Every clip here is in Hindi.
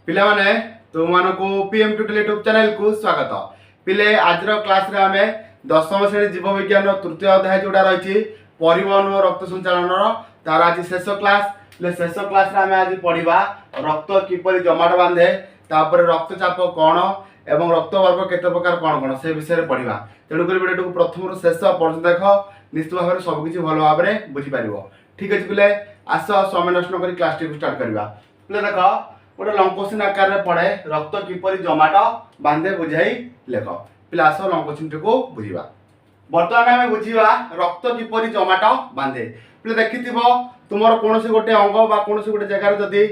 पिला माने तुम मानको पीएम ट्यूटोरियल यूट्यूब चैनल को स्वागत। पिले आज क्लास रे आमे दशम श्रेणी जीव विज्ञान तृतीय अध्याय जोड़ा रही परिवहन और रक्त संचालन तार आज शेष क्लास। शेष क्लास रे आमे आज पढ़िबा रक्त किपरि जमाट बांधे, तापर रक्तचाप कौन एवं रक्त वर्ग केते प्रकार कौन कौन से विषय रे पढ़िबा। तेणुक वीडियो को प्रथम रु शेष पर्यंत देख, निश्चित भाव सबकि भल भाव में बुझीपार। ठीक अच्छे पिले, आस समय नष्ट कर क्लास टी स्टार्ट करवा। पिले देख गोटे लंकोचिन आकार में पड़े रक्त किपरि जमाट बांधे बुझाई लेख। पिले आस लंकोचिन टी को बुझा। बर्तमान आम बुझा रक्त किपरि जमाट बांधे। पिले देखि तुम कौन गोटे अंग कौन गोटे जगार जदि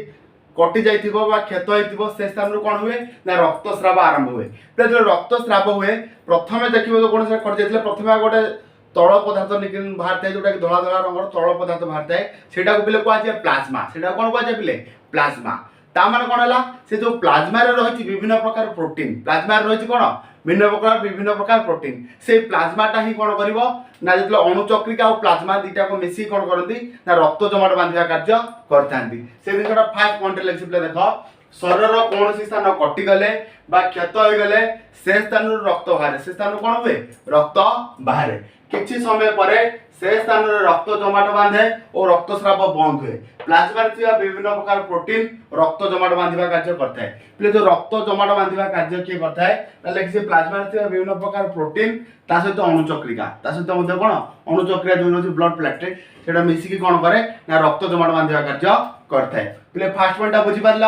कटि जाइए क्षत हो से स्थान कौन हुए ना रक्तस्राव आरंभ हुए। पिले जो रक्तस्राव हुए प्रथम देखिए तो कौन कटि जाइए प्रथम गोटे तल पदार्थ बाहर थाए जोटा कि धला धला रंगर तल पदार्थ बाहर थाए से पिले कहुए प्लाज्मा। से कौन कहुए पिले प्लाज्मा। ता माने कौन है से जो प्लाज्मा रही विभिन्न प्रकार प्रोटीन, प्लाज्मा रही कौन विभिन्न प्रकार प्रोटीन। से प्लाज्माटा ही कौन कर ना जो अणुचक्रिका और प्लाज्मा दुटा को मिसिक कौन करती ना रक्त जमाट बांधा कार्य करते। से जिनटा फास्ट पॉइंट लिखी पे देख शरीर कौन स्थान कटिगले क्षत हो गले से स्थान रक्त बाहर, से स्थान कौन हुए रक्त बाहर। किछि समय पर से स्थान रक्त जमाट बांधे और रक्तस्राव बंद हुए। प्लाज्मा विभिन्न प्रकार प्रोटीन रक्त जमाट बांधा कार्य करता है। पिले जो रक्त जमाट बांधा कार्य किए करता है लिखिए प्लाज्मा विभिन्न प्रकार प्रोटीन ता सहित अणुचक्रिका, ता सहित कौन अणुचक्रिया जो रही ब्लड प्लेटलेट से मिसिकी कौन करे ना रक्त जमाट बांधा कार्य करता है। पिले फास्ट पॉइंट बुझीपार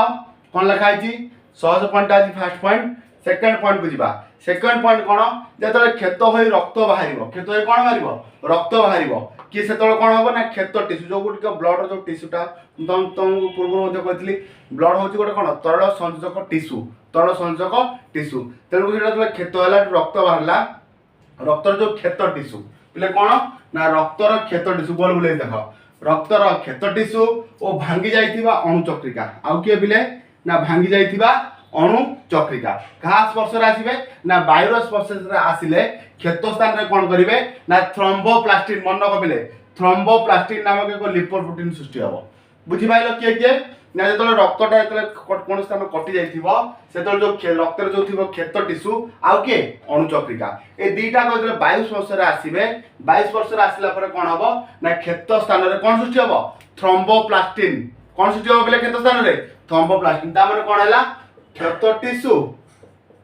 कौन लिखाई सहज पॉइंट आज फास्ट पॉइंट। सेकेंड पॉइंट बुझा। सेकेंड पॉइंट कौन जो क्षत हो रक्त बाहर, क्षत हो कौन बाहर रक्त बाहर कि से कौन हम ना क्षत टीस्यू जो गुट ब्लड जो टीस्यूटा तुमको पूर्व कहती ब्लड हूँ गोटे कौन तरल संयोजक टीस्यू, तरल संयोजक टीस्यू। तेणुक जो क्षत है रक्त बाहर रक्तर जो क्षत टीस्यू पिले कौन ना रक्तर क्षत टीस्यू गोल बुले देख रक्तर क्षत टीस्यू और भांगी जाइथिबा अणुचक्रिका आउ किए पिले ना भांगी जाइथिबा अणुचक्रिका क्या स्पर्श आसवे ना वायुर स्पर्श आसिले क्षत स्थान रे कौन करेंगे ना थ्रोम्बोप्लास्टिन। मन रखिले थ्रोम्बोप्लास्टिन नामक एक लिपोप्रोटीन सृष्टि हम। बुझीपाल किए किए ना जो रक्तटा जो कौन स्थान कटि जाइए जो रक्त जो थी क्षत टीस्यू आउ किए अणुचक्रिका ये दुईटा जो वायु स्पर्श आसवे वायु स्पर्श आसला कौन हम ना क्षत स्थान में कौन सृष्टि हम थ्रोम्बोप्लास्टिन। कौन सृष्टि हम बोले क्षत स्थान में थ्रोम्बोप्लास्टिन। तार कौन है क्षत टीस्यू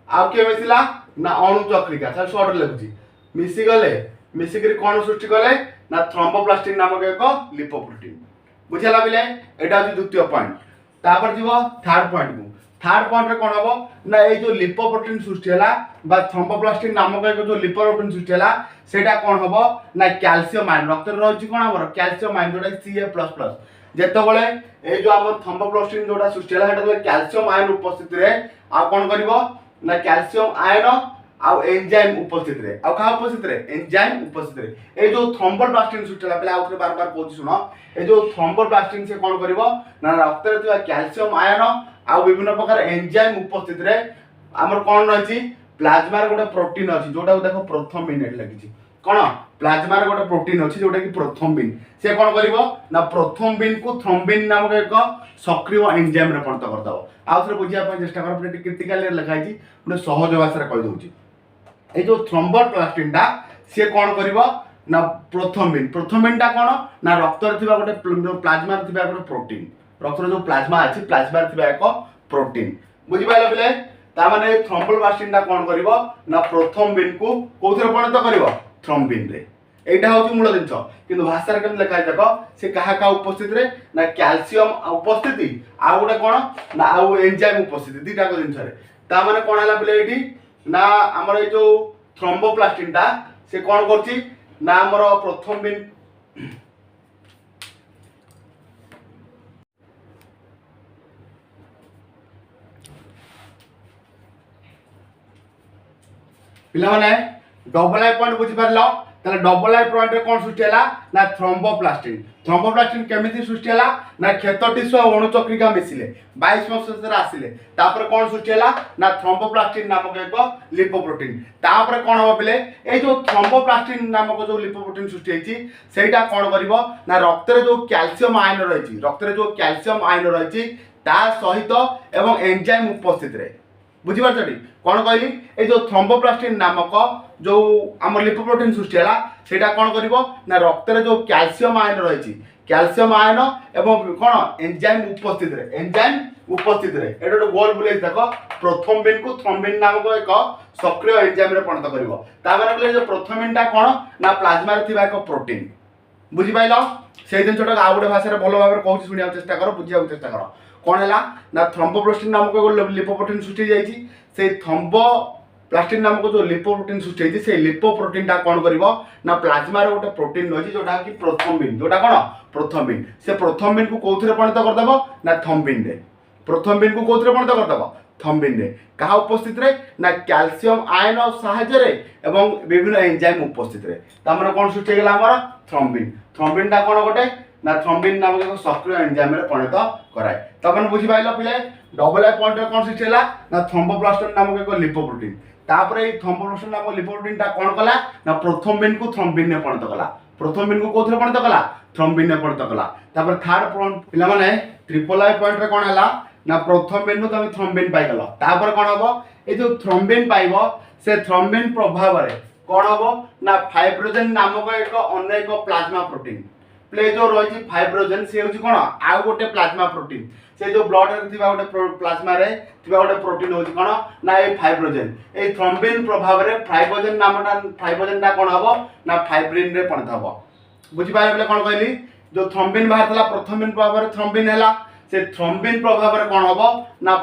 आउ किए मिसला ना अणुचक्रिका सर सर्ट लिखुची मिसीगले मिसिक कौन सृष्टि कले ना थ्रोम्बोप्लास्टिन नामक एक लिपोप्रोटीन। बुझेगा पिले एटा हूँ द्वितीय पॉइंट। तापर जीव थर्ड पॉइंट को। थर्ड पॉइंट रे कौन हम ना ये जो लिपोप्रोटीन सृष्टि है थ्रोम्बोप्लास्टिन नामक एक जो लिपोप्रोटीन सृष्टि है सेटा कौन हम ना कैल्शियम आयन रक्त रही कौन हम कैल्शियम आयन जोटा Ca++ जितेबाला ये जो आम थ्रोम्बोप्लास्टिन जोटा सृष्टि है कैल्शियम आयन उपस्थित रे आ कौन कर ना कैल्शियम आयन आउ एंजाइम उपस्थित रे आउ क्या उपस्थित रे एंजाइम उपस्थित रे। ये जो थ्रोम्बोप्लास्टिन सृष्टि है पहले आउे बार बार कहूँ शुण ये जो थ्रोम्बोप्लास्टिन से कौन कर ना रक्त में कैल्शियम आयन आउ विभिन्न प्रकार एंजाइम उपस्थित रे आमर कौन रही प्लाज्मा गोटे प्रोटीन अच्छी जोटा देख प्रोथम्बिन लगी कौन प्लाज्मा गोटे प्रोटीन अच्छी जोटा कि प्रोथम्बिन से कौन कर ना प्रोथम्बिन को थ्रोम्बिन नामक एक सक्रिय एंजाइम रे परिणत करदब। आउ थे बुझापी चेष्टा कर क्रिटिकाल लिखाई गोटे सहज भाषा कहीदे ये जो थ्रोम्बोप्लास्टिन टा सी कौन कर ना प्रोथम्बिन प्रोथम्बिन टा कौन ना रक्त गोटे प्लाज्मा गोटे प्रोटीन रक्त जो प्लाज्मा अच्छी प्लाज्मा एक प्रोटीन। बुझीपाल पिले ताने थ्रोम्बोप्लास्टिन टा कौन कर ना प्रोथम्बिन को कौन परिणत कर थ्रोम्बिन रे। एटा हूँ मूल जिनस कि भाषा केमती लिखाई देख से क्या उपस्थित रे ना कैल्शियम उपस्थिति आउ गोटे कौन ना आउ एंजाइम उपस्थिति दुईटा जिनस ताने कौन है पिले ये ना आमर ये जो थ्रोम्बोप्लास्टिन टा से कौन करछि ना आमर प्रोथम्बिन पिला माने डबल आई पॉइंट बुझी पारलो ताले डबल आई पॉइंट रे कौन सृष्टि है ना थ्रोम्बोप्लास्टिन। थ्रोम्बोप्लास्टिन केमिति सृष्टि है ना क्षत टीस्यू और अणुचक्रिका मिसिले वायु स्पर्श आसिले तापर कौन सृष्टि है ना थ्रोम्बोप्लास्टिन नामक एक लिपोप्रोटीन। तापर कौन हम पिले ये जो थ्रोम्बोप्लास्टिन नामक जो लिपोप्रोटीन सृष्टि होती सेटा कौन कर ना रक्त जो कैल्शियम आयन रही रक्त जो कैल्शियम आयन रही ता सहित एवं एंजाइम उपस्थित रे बुझीपारछटी कौन कहली ए जो थ्रोम्बोप्लास्टिन नामक जो आम लिपोप्रोटीन सृष्टि है सेटा कौन करिवो ना रक्त रे जो कैल्शियम आयन रही कैल्शियम आयन एवं कौन एंजाइम उपस्थित रे एटा गोटे गोल बुले देखो प्रोथ्रोम्बिन को थ्रोम्बिन नामक एक सक्रिय एंजाइम रे परिणत करिवो ता माने कहले जो प्रोथ्रोम्बिन टा कौन ना प्लाज्मा रे थिबा एक प्रोटीन बुझी पाइल से जिनटा आ गोटे भाषा भल भाव में कहूँ शुणा चेष्टा कर बुझा चेष्टा कर कौन है ना थ्रोम्बोप्लास्टिन नामक एक लिपोप्रोटीन सृष्टि जाइए से थ्रोम्बोप्लास्टिन नामक जो लिपोप्रोटीन सृष्टि होती से लिपोप्रोटीन टा कौन कर ना प्लाज्मा रे गोटे प्रोटीन रही जोटा कि प्रोथ्रोम्बिन जोटा कौन प्रोथ्रोम्बिन से प्रोथ्रोम्बिन को कौन परिणत करदेव ना थ्रोम्बिन रे प्रोथ्रोम्बिन को कौन परिणत करदेव थ्रोम्बिन रे कहा उपस्थित रे ना कैल्शियम आयन साहाय्य एवं विभिन्न एंजाइम उपस्थित रे तामरा कौन सृष्टि गला हमर थ्रोम्बिन थ्रोम्बिन टा कौन गोटे ना थ्रोम्बिन नामक एक सक्रिय एंजाइम रे परिणत कराए तब बुझी पाइल पिले डबल आई पॉइंट रे कौन सृष्टि हला ना थ्रोम्बोप्लास्टिन नामक एक लिपोप्रोटीन तापर ए थ्रोम्बोप्लास्टिन नामक लिपोप्रोटीन टा कौन कला ना प्रोथ्रोम्बिन को थ्रोम्बिन रे परिणत कला प्रोथ्रोम्बिन को कोथरे परिणत कला थ्रोम्बिन रे परिणत कला तापर थर्ड पॉइंट पिला माने ट्रिपल आई पॉइंट रे कौन हला ना प्रोथ्रोम्बिन तुम थ्रोम्बिन पाई गल तापर कौन हबो ए जो थ्रोम्बिन पाइबो से थ्रोम्बिन प्रभाव रे कौन हबो ना फाइब्रोजेन नामक एक अन्य एक प्लाज्मा प्रोटीन प्ले जो रही फाइब्रोजेन से होची कोन आ गोटे प्लाज्मा प्रोटीन से जो ब्लड रे थिबा गोटे प्लाज्मा रे थिबा गोटे प्रोटीन होची कोन ना ए फाइब्रोजेन ए थ्रोम्बिन प्रभाव रे फाइब्रोजेन ता कोन हबो ना फाइब्रिन रे परिणत हबो बुझी पाइले बोले कोन कहली जो थ्रोम्बिन बाहरला प्रोथ्रोम्बिन प्रभाव रे थ्रोम्बिन हैला से थ्रोम्बिन प्रभाव रे कोन हबो ना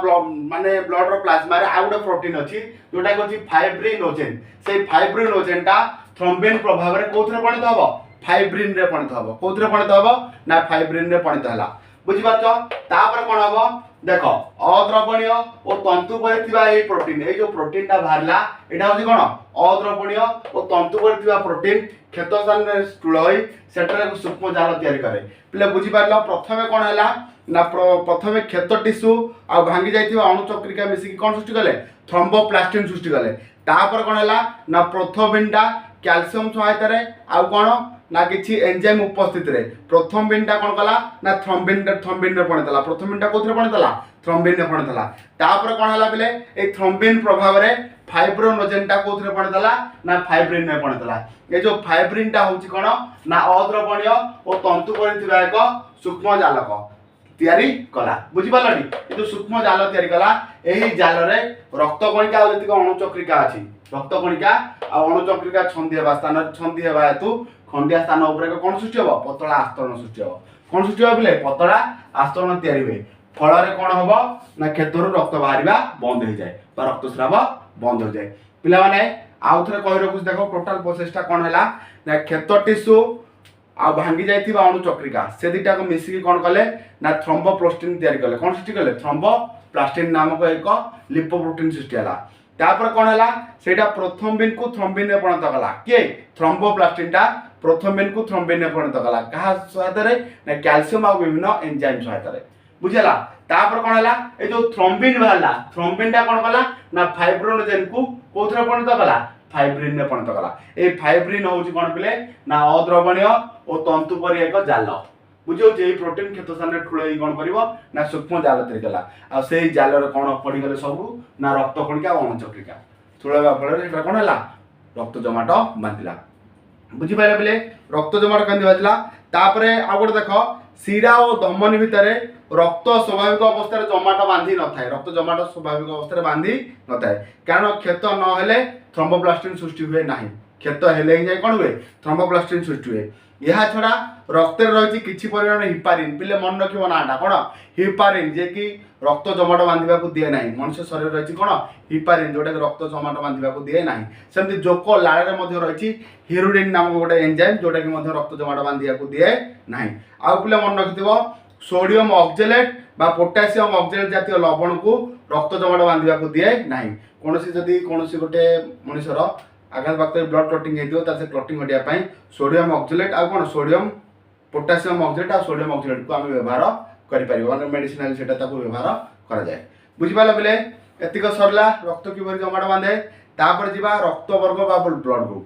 माने ब्लड रो प्लाज्मा रे आ गोटे प्रोटीन अछि जोटा होची फाइब्रिनोजेन से फाइब्रिनोजेन ता थ्रोम्बिन प्रभाव रे कोथरे परिणत हबो फाइब्रिन रे परिणत हबो कोथरे परिणत हबो ना फाइब्रिन रे परिणत हला बुझी पाछो तापर कोन हबो देखो अद्रवणीय और तंतु पर थिबा ए प्रोटीन ए जो प्रोटीन ता बाहरला एटा होची कोन अद्रवणीय और तंतु पर थिबा प्रोटीन क्षेत्रस्थान रे स्थूल होई सेटर सूक्ष्म जाल तयारी करे पिले बुझी पारलो प्रथमे कोन हला ना प्रथमे क्षेत्र टिश्यू आ भांगी जाइथिबा अणुचक्रिका मिसिकी कोन सृष्टि कले थ्रोम्बोप्लास्टिन सृष्टि कले तापर कोन हला ना प्रोथ्रोम्बिन टा कैल्शियम सहायता रे आ कोन ना किछि एंजाइम उपस्थित रे प्रोथ्रोम्बिन टा कोन कला ना थ्रोम्बिन रे परिणतला प्रोथ्रोम्बिन टा कोथरे परिणतला थ्रोम्बिन रे परिणतला तापर कोन हला बिले ए थ्रोम्बिन प्रभाव रे फाइब्रोनोजेन टा कोथरे परिणतला ना फाइब्रिन रे परिणतला ए जो फाइब्रिन टा होची कोन ना अद्रवणीय और तंतु पर थिबा एक सूक्ष्म जालक तयारी कला बुझी पारलनी ए जो सूक्ष्म जाल तयारी कला एही जाल रे रक्त कणिका आ जतिक अणुचक्रिका अछि रक्त कणिका आ अणुचक्रिका छंदी हेबा हेतु खंडिया स्थान ऊपर कौन सृष्टि हम पतला आस्तरण सृष्टि हम कौन सृष्टि हम बोले पतला आस्तरण तैयारी हुए फल कौन हम ना क्षेत्र रक्त बाहर बंद हो जाए रक्तस्राव बंद हो जाए पिला माने आउ थे कही रखुच देख टोटाल प्रोसेसटा कौन है ना क्षेत्र टिश्यू आ भांगी जाइथिबा अणुचक्रिका से दुटा को मिसिकी कौन कले ना थ्रोम्बोप्लास्टिन तैयारी कले कौन सृष्टि कले थ्रोम्बोप्लास्टिन नामक एक लिपोप्रोटीन सृष्टि है तापर कौन है सेटा प्रोथ्रोम्बिन को थ्रोम्बिन रे परिणत कला किए थ्रोम्बोप्लास्टिन टा प्रोथ्रोम्बिन को थ्रोम्बिन रे परिणत कला कहा सहायता रे ना कैल्शियम आ विभिन्न एंजाइम सहायता रे बुझला तापर कौन है ए जो थ्रोम्बिन बाहरला थ्रोम्बिन टा कौन कला ना फाइब्रोनोजेन को कोथरे परिणत कला फाइब्रिन रे परिणत कला ए फाइब्रिन होची कोन पिले ना अद्रवणीय और तंतु पर एक जाल बुझो जे प्रोटीन क्षेत्रस्थान रे ठुळई कोन करिवो ना सूक्ष्म जाल तयारी कला आ सेही जाल रे कोन पड़ी गले सब ना रक्त कणिका और अणुचक्रिका ठुळवा फल रे कोन हला रक्त जमाट बांधिला बुझी पाइले बिले रक्त जमाट कांदी बाजिला तापरे आ गोटे देखो शिरा और धमनी भितर रक्त स्वाभाविक अवस्था जमाट बांधी न थाए रक्त जमाट स्वाभाविक अवस्था बांधी न थाए कारण क्षत न हेले थ्रोम्बोप्लास्टिन सृष्टि हुए नाही क्षत हेले ही कोन हुए थ्रोम्बोप्लास्टिन सृष्टि हुए यह छड़ा रक्त रही किसी परिमाण हिपारिन पिले मन रखिबो नाटा कोन हिपारिन जे कि रक्त जमाट बांधिबा को दिए नाही मनुष्य शरीर रही कोन हिपारिन जोटा कि रक्त जमाट बांधिबा को दिए नाही सेमति जोक लाळ रे मध्ये रही हिरुडिन नाम गोटे एंजाइम जोटा कि मध्ये रक्त जमाट बांधिबा को दिए नाही आ पिले मन रखिथिबो सोडियम ऑक्जेलेट बा पोटेशियम ऑक्जेलेट जातीय लवण को रक्त जमाट बांधिबा को दिए नाही कोनोसी जदी कोनोसी गोटे मनुष्यर आघात वक्त ब्लड क्लॉटिंग हेदियो तासे क्लॉटिंग हटिया पई सोडियम ऑक्जेलेट आ कोन सोडियम पोटेशियम ऑक्जेलेट आ सोडियम ऑक्जेलेट को हम व्यवहार करि परिबो माने मेडिसिनल सेटा ताको व्यवहार करा जाय बुझि पाला बेले एतिक सरला रक्त किबरी जमाट बांधे तापर जिबा रक्त वर्ग बा ब्लड ग्रुप